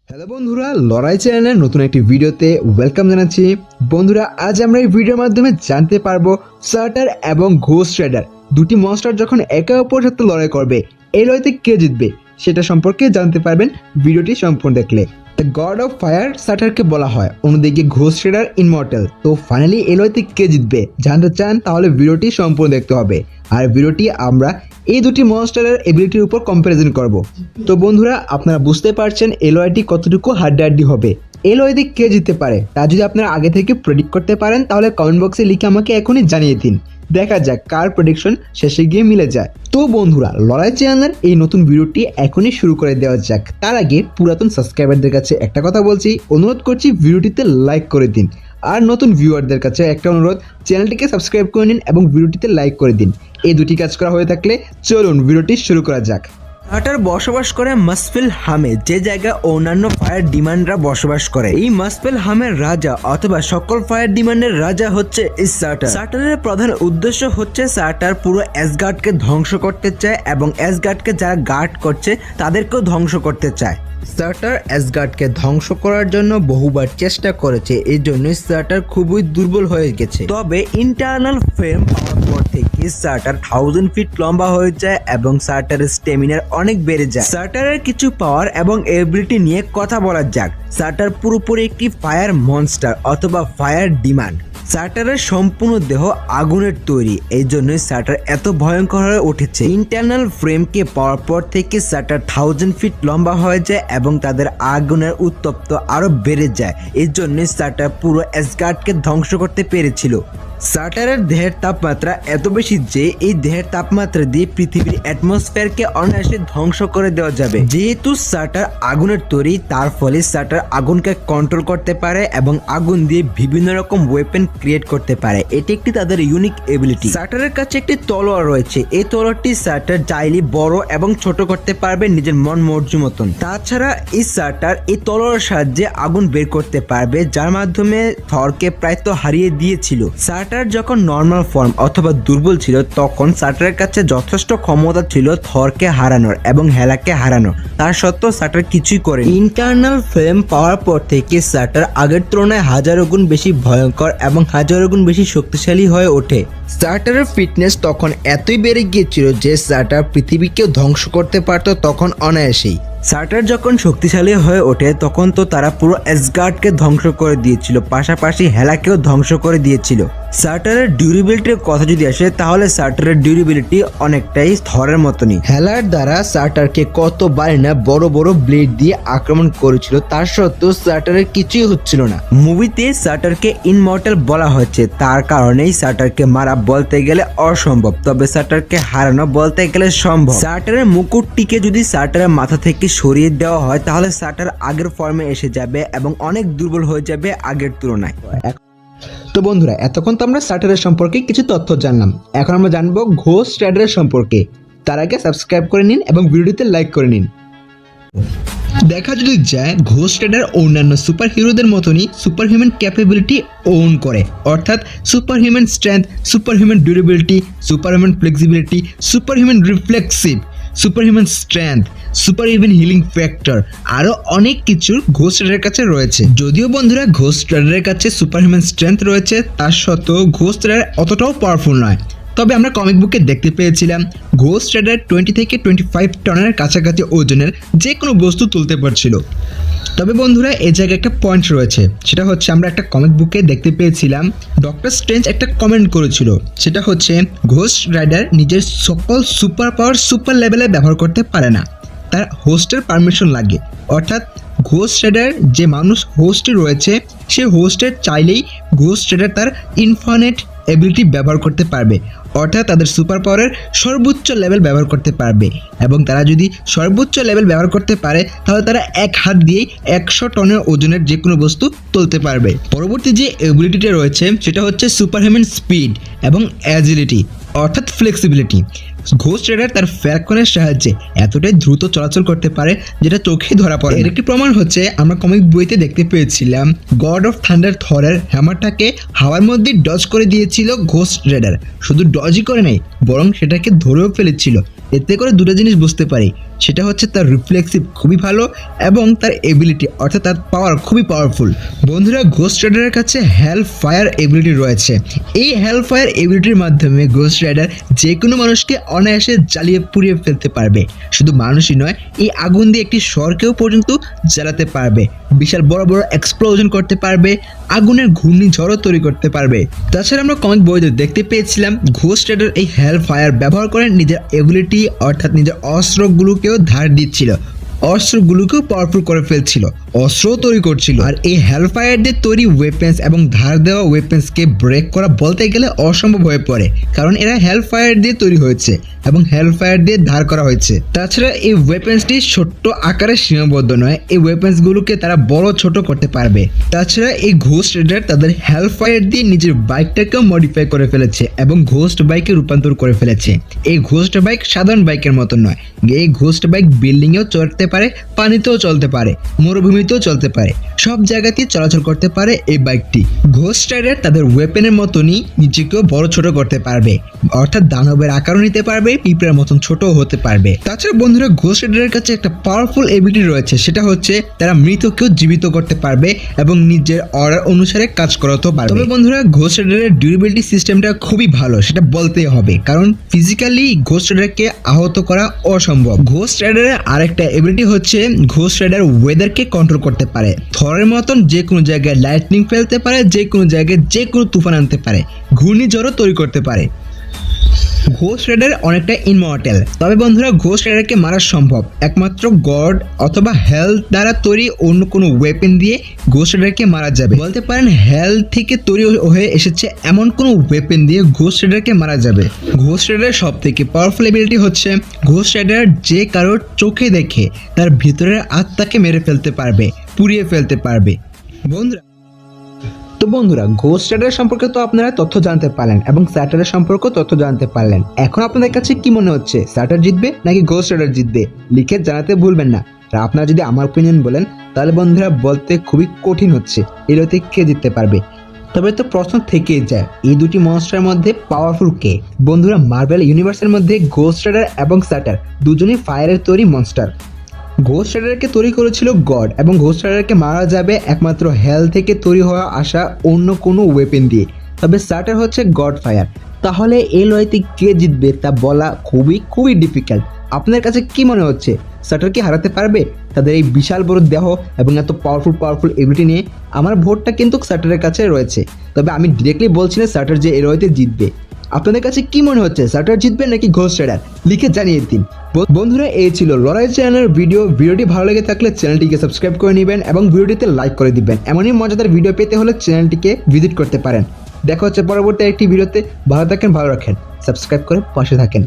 Hello বন্ধুরা, লড়াই চ্যানেলের নতুন একটি ভিডিওতে ওয়েলকাম জানাচ্ছি। বন্ধুরা, আজ আমরা এই ভিডিওর মাধ্যমে জানতে পারবো সার্টার এবং ঘোস্ট রাইডার দুটি মনস্টার যখন একে অপরের সাথে লড়াই করবে, এই লড়াইতে কে জিতবে সেটা সম্পর্কে জানতে পারবেন ভিডিওটি সম্পূর্ণ দেখলে। দ্য গড অফ ফায়ার সার্টারকে বলা হয়, অন্যদিকে ঘোস্ট রাইডার ইনমর্টাল। তো ফাইনালি এই লড়াইতে কে জিতবে জানতে চান তাহলে ভিডিওটি সম্পূর্ণ দেখতে হবে। আর ভিডিওটি আমরা এই দুটি মনস্টারের এবিলিটির উপর কম্পারিজন করব। তো বন্ধুরা, আপনারা বুঝতে পারছেন এই লড়াইটি কতটুকু হাড্ডাহাড্ডি হবে। এই লড়াইতে কে জিততে পারে তা যদি আপনারা আগে থেকে প্রেডিক্ট করতে পারেন তাহলে কমেন্ট বক্সে লিখে আমাকে এখনই জানিয়ে দিন। দেখা যাক কার প্রেডিকশন শেষে গিয়ে মিলে যায়। তো বন্ধুরা, লড়াই চ্যানেলের এই নতুন ভিডিওটি এখনই শুরু করে দেওয়া যাক। তার আগে পুরাতন সাবস্ক্রাইবারদের কাছে একটা কথা বলছি, অনুরোধ করছি ভিডিওটিতে লাইক করে দিন। আর নতুন ভিউয়ারদের কাছে একটা অনুরোধ, চ্যানেলটিকে সাবস্ক্রাইব করে নিন এবং ভিডিওটিতে লাইক করে দিন। এই দুটি কাজ করা হয়ে থাকলে চলুন ভিডিওটি শুরু করা যাক। সার্টার বসবাস করে মাসফিল হামে, যে জায়গায় অন্যান্য ফায়ার ডিমান্ডরা বসবাস করে। এই মাসফিল হামের রাজা অথবা সকল ফায়ার ডিমান্ডের রাজা হচ্ছে এই সার্টার। সার্টারের প্রধান উদ্দেশ্য হচ্ছে সার্টার পুরো অ্যাসগার্ডকে ধ্বংস করতে চায় এবং অ্যাসগার্ডকে যারা গার্ড করছে তাদেরকেও ধ্বংস করতে চায়। সার্টার অ্যাসগার্ডকে ধ্বংস করার জন্য বহুবার চেষ্টা করেছে, এই জন্যই সার্টার খুবই দুর্বল হয়ে গেছে। তবে ইন্টারনাল ফ্রেম পাওয়ার পর থেকে সার্টার 1000 ফিট লম্বা হয়ে যায় এবং সার্টারের স্টেমিনার অনেক বেড়ে যায়। সার্টারের কিছু পাওয়ার এবং এবিলিটি নিয়ে কথা বলা যাক। সার্টার পুরোপুরি একটি ফায়ার মনস্টার অথবা ফায়ার ডিমান্ড। সার্টারের সম্পূর্ণ দেহ আগুনের তৈরি, এই জন্যই সার্টার এত ভয়ঙ্কর হয়ে উঠেছে। ইন্টারনাল ফ্রেমকে পাওয়ার পর থেকে সার্টার 1000 ফিট লম্বা হয়ে যায় এবং তাদের আগুনের উত্তপ্ত আরো বেড়ে যায়। এই জন্যই সার্টার পুরো অ্যাসগার্ডকে ধ্বংস করতে পেরেছিল। সার্টারের দেহের তাপমাত্রা এত বেশি যে এই দেহের তাপমাত্রা দিয়ে পৃথিবীর অ্যাটমসফিয়ারকে অনায়াসে ধ্বংস করে দেওয়া যাবে। যেহেতু সার্টার আগুনের তৈরি, তার ফলে সার্টার আগুনকে কন্ট্রোল করতে পারে এবং আগুন দিয়ে বিভিন্ন রকম ওয়েপেন ক্রিয়েট করতে পারে। এটি একটি তাদের ইউনিক এবিলিটি। সার্টারের কাছে একটি তলোয়ার রয়েছে, এই তলোয়ারটি সার্টার চাইলে বড় এবং ছোট করতে পারবে নিজের মন মর্জি মতন। তাছাড়া এই সার্টার এই তলোয়ারের সাহায্যে আগুন বের করতে পারবে, যার মাধ্যমে থরকে প্রায় তো হারিয়ে দিয়েছিল। সার্টার যখন নর্মাল ফর্ম অথবা দুর্বল ছিল তখন সার্টারের কাছে যথেষ্ট ক্ষমতা ছিল থরকে হারানোর এবং হেলাকে হারানোর। তার সত্ত্বেও সার্টার কিছুই করে। ইন্টারনাল ফ্লেম পাওয়ার পর থেকে সার্টার আগের তুলনায় হাজারো গুণ বেশি ভয়ঙ্কর এবং হাজারো গুণ বেশি শক্তিশালী হয়ে ওঠে। সার্টারের ফিটনেস তখন এতই বেড়ে গিয়েছিল যে সার্টার পৃথিবীকেও ধ্বংস করতে পারত তখন অনায়াসেই। সার্টার যখন শক্তিশালী হয়ে ওঠে তখন তো তারা পুরো অ্যাসগার্ডকে ধ্বংস করে দিয়েছিল, পাশাপাশি হেলাকেও ধ্বংস করে দিয়েছিল। সার্টারের ডিউরেবিলিটির কথা যদি আসে তাহলে সার্টারের ডিউরেবিলিটি অনেকটাই থরের মতনই। হেলার দ্বারা সার্টারকে কতবার না বড় বড় ব্লেড দিয়ে আক্রমণ করেছিল, তার সত্ত্বেও সার্টারের কিছুই হচ্ছিল না। মুভিতে সার্টারকে ইনমর্টাল বলা হয়েছে, তার কারণেই সার্টারকে মারা বলতে গেলে অসম্ভব, তবে সার্টারকে হারানো বলতে গেলে সম্ভব। সার্টারের মুকুটটিকে যদি সার্টারের মাথা থেকে সরিয়ে দেওয়া হয় তাহলে সার্টার আগের ফর্মে এসে যাবে এবং অনেক দুর্বল হয়ে যাবে আগের তুলনায়। তো বন্ধুরা, এতক্ষণ তো আমরা সার্টারের সম্পর্কে কিছু তথ্য জানলাম, এখন আমরা জানবো ঘোস্ট রাইডারের সম্পর্কে। তার আগে সাবস্ক্রাইব করে নিন এবং ভিডিওতে লাইক করে নিন। দেখা যদি যায়, ঘোস্ট রাইডার অন্যান্য সুপার হিরোদের মতনই সুপার হিউম্যান ক্যাপাবিলিটি ওন করে, অর্থাৎ super human strength, super human durability, super human flexibility, super human reflexive, super human strength, super even healing factor, আরও অনেক কিছু ঘোস্ট রাইডারের কাছে রয়েছে। যদিও বন্ধুরা ঘোস্ট রাইডারের কাছে সুপার হিউম্যান স্ট্রেংথ রয়েছে, তার সত্ত্বেও ঘোস্ট রাইডার অতটাও পাওয়ারফুল নয়। তবে আমরা কমিক বুকে দেখতে পেয়েছিলাম ঘোস্ট রাইডার 20 থেকে 25 টনের কাছাকাছি ওজনের যে কোনো বস্তু তুলতে পারছিল। তবে বন্ধুরা, এই জায়গায় একটা পয়েন্ট রয়েছে, সেটা হচ্ছে আমরা একটা কমিক বুকে দেখতে পেয়েছিলাম ডক্টর স্ট্রেঞ্জ একটা কমেন্ট করেছিল, সেটা হচ্ছে ঘোস্ট রাইডার নিজের সকল সুপার পাওয়ার সুপার লেভেলে ব্যবহার করতে পারে না, তার হোস্টের পারমিশন লাগে। অর্থাৎ ঘোস্ট রাইডার যে মানুষ হোস্টে রয়েছে, সে হোস্টের চাইলেই ঘোস্ট রাইডার তার ইনফিনিট এবিলিটি ব্যবহার করতে পারবে, অর্থাৎ তাদের সুপার পাওয়ারের সর্বোচ্চ লেভেল ব্যবহার করতে পারবে। এবং তারা যদি সর্বোচ্চ লেভেল ব্যবহার করতে পারে তাহলে তারা এক হাত দিয়েই 100 টনের ওজনের যে কোনো বস্তু তুলতে পারবে। পরবর্তী যে এবিলিটিটা রয়েছে সেটা হচ্ছে সুপার হিউম্যান স্পিড এবং অ্যাজিলিটি, অর্থাৎ ফ্লেক্সিবিলিটি। ঘোস্ট রাইডার তার ফ্যালকনের সাহায্যে এতটাই দ্রুত চলাচল করতে পারে যেটা চোখে ধরা পড়ে। এর একটি প্রমাণ হচ্ছে আমরা কমিক বইতে দেখতে পেয়েছিলাম গড অফ থান্ডার থরের হ্যামারটাকে হাওয়ার মধ্যে ডজ করে দিয়েছিল ঘোস্ট রাইডার। শুধু ডজই করে নাই, বরং সেটাকে ধরেও ফেলেছিল। এতে করে দুটো জিনিস বুঝতে পারি, সেটা হচ্ছে তার রিফ্লেক্সিভ খুবই ভালো এবং তার এবিলিটি অর্থাৎ তার পাওয়ার খুবই পাওয়ারফুল। বন্ধুরা, ঘোস্ট রাইডারের কাছে হেল ফায়ার এবিলিটি রয়েছে। এই হেল ফায়ার এবিলিটির মাধ্যমে ঘোস্ট রাইডার যে কোনো মানুষকে অনায়াসে জ্বালিয়ে পুড়িয়ে ফেলতে পারবে। শুধু মানুষই নয়, এই আগুন দিয়ে একটি শহরকেও পর্যন্ত জ্বালাতে পারবে, বিশাল বড় বড় এক্সপ্লোশন করতে পারবে, আগুনের ঘূর্ণিঝড়ও তৈরি করতে পারবে। তাছাড়া আমরা কমিক বইতে দেখতে পেয়েছিলাম ঘোস্ট রাইডার এই হেল ফায়ার ব্যবহার করে নিজের এবিলিটি অর্থাৎ নিজের অস্ত্রগুলোকেও ধার দিচ্ছিল, অস্ত্রগুলোকেও পাওয়ারফুল করে ফেলছিল, অস্ত্রও তৈরি করছিল। আর এই হেলফায়ার দিয়ে তৈরি ওয়েপেন্স এবং ধার দেওয়া ওয়েপেন্সকে ব্রেক করা বলতে গেলে অসম্ভব হয়ে পড়ে, কারণ এরা হেলফায়ার দিয়ে তৈরি হয়েছে এবং হেলফায়ার দিয়ে ধার করা হয়েছে। তাছাড়া এই ওয়েপেন্সটি ছোট্ট আকারে সীমাবদ্ধ নয়, এই ওয়েপেন্সগুলোকে তারা বড় ছোট করতে পারবে। তাছাড়া এই ঘোস্ট রাইডার তাদের হেলফায়ার দিয়ে নিজের বাইকটাকেও মডিফাই করে ফেলেছে এবং ঘোস্ট বাইকে রূপান্তর করে ফেলেছে। এই ঘোস্ট বাইক সাধারণ বাইকের মতো নয়, এই ঘোস্ট বাইক বিল্ডিংয়েও চড়তে পারে, পানিতেও চলতে পারে, মরুভূমিতেও চলতে পারে, সব জায়গাতেই চলাচল করতে পারে এই বাইকটি। ঘোস্ট রাইডার তাদের ওয়েপেনের মতনই নিজেকেও বড় ছোট করতে পারবে, অর্থাৎ দানবের আকারও নিতে পারবে, পিঁপড়ার মতন ছোটও হতে পারবে। তাছাড়া বন্ধুরা, ঘোস্ট রাইডারের কাছে একটা পাওয়ারফুল এবিলিটি রয়েছে, সেটা হচ্ছে তারা মৃতকেও জীবিত করতে পারবে এবং নিজের অর্ডার অনুসারে কাজ করাতেও পারবে। তবে বন্ধুরা, ঘোস্ট রাইডারের ডিউরেবিলিটি সিস্টেমটা খুবই ভালো, সেটা বলতেই হবে, কারণ ফিজিক্যালি ঘোস্ট রাইডারকে আহত করা অসম্ভব। ঘোস্ট রাইডারের আরেকটা এবিলিটি হচ্ছে ঘোস্ট রাইডার ওয়েদারকে কন্ট্রোল করতে পারে। থরের মতন যে কোনো জায়গায় লাইটনিং ফেলতে পারে, যে কোনো জায়গায় যে কোনো তুফান আনতে পারে, ঘূর্ণিঝড়ও তৈরি করতে পারে। ঘোস্ট রাইডার অনেকটা ইনমর্টাল। তবে বন্ধুরা, ঘোস্ট রাইডারকে মারা সম্ভব একমাত্র গড অথবা হেলথ দ্বারা তৈরি অন্য কোনো ওয়েপেন দিয়ে ঘোস্ট রাইডারকে মারা যাবে। বলতে পারেন হেলথ থেকে তৈরি হয়ে এসেছে এমন কোনো ওয়েপেন দিয়ে ঘোস্ট রাইডারকে মারা যাবে। ঘোস্ট রাইডার সব থেকে পাওয়ারফুল এবিলিটি হচ্ছে ঘোস্ট রাইডার যে কারোর চোখে দেখে তার ভিতরের আত্মাকে মেরে ফেলতে পারবে, পুড়িয়ে ফেলতে পারবে। বন্ধুরা, ঘোস্ট রাইডার সম্পর্কে তো আপনারা তথ্য জানতে পারলেন এবং স্যাটারের সম্পর্কেও তথ্য জানতে পারলেন। এখন আপনাদের কাছে কি মনে হচ্ছে, স্যাটার জিতবে নাকি ঘোস্ট রাইডার জিতবে? লিখে জানাতে ভুলবেন না। আর আপনারা যদি আমার ওপিনিয়ন বলেন, তাহলে বন্ধুরা বলতে খুবই কঠিন হচ্ছে এরতে কে জিততে পারবে। তবে তো প্রশ্ন থেকেই যায়, এই দুটি মনস্টারের মধ্যে পাওয়ারফুল কে? বন্ধুরা, মার্ভেল ইউনিভার্সের মধ্যে ঘোস্ট রাইডার এবং স্যাটার দুজনেই ফায়ারের তৈরি মনস্টার। ঘোস্ট রাইডারকে তৈরি করেছিল গড এবং ঘোস্ট রাইডারকে মারা যাবে একমাত্র হেল থেকে তৈরি হওয়া আসা অন্য কোনো ওয়েপেন দিয়ে। তবে স্যাটার হচ্ছে গড ফায়ার। তাহলে এই লড়াইতে কে জিতবে তা বলা খুবই ডিফিকাল্ট। আপনার কাছে কি মনে হচ্ছে, স্যাটার কি হারাতে পারবে? তাদের এই বিশাল বড় দেহ এবং এত পাওয়ারফুল এবিলিটি নিয়ে আমার ভোটটা কিন্তু স্যাটারের কাছে রয়েছে। তবে আমি ডিরেক্টলি বলছি না স্যাটার যে এই লড়াইতে জিতবে। আপনাদের কাছে কি মনে হচ্ছে, স্যাটার জিতবে নাকি ঘোস্ট রাইডার? লিখে জানিয়ে দিন। বন্ধুরা, এই ছিল লড়াই চ্যানেলের ভিডিওটি ভালো লেগে থাকলে চ্যানেলটিকে সাবস্ক্রাইব করে নেবেন এবং ভিডিওটিতে লাইক করে দিবেন। এমনই মজাদার ভিডিও পেতে হলে চ্যানেলটিকে ভিজিট করতে পারেন। দেখা হচ্ছে পরবর্তী একটি ভিডিওতে। ভালো থাকেন, ভালো রাখেন, সাবস্ক্রাইব করে পাশে থাকেন।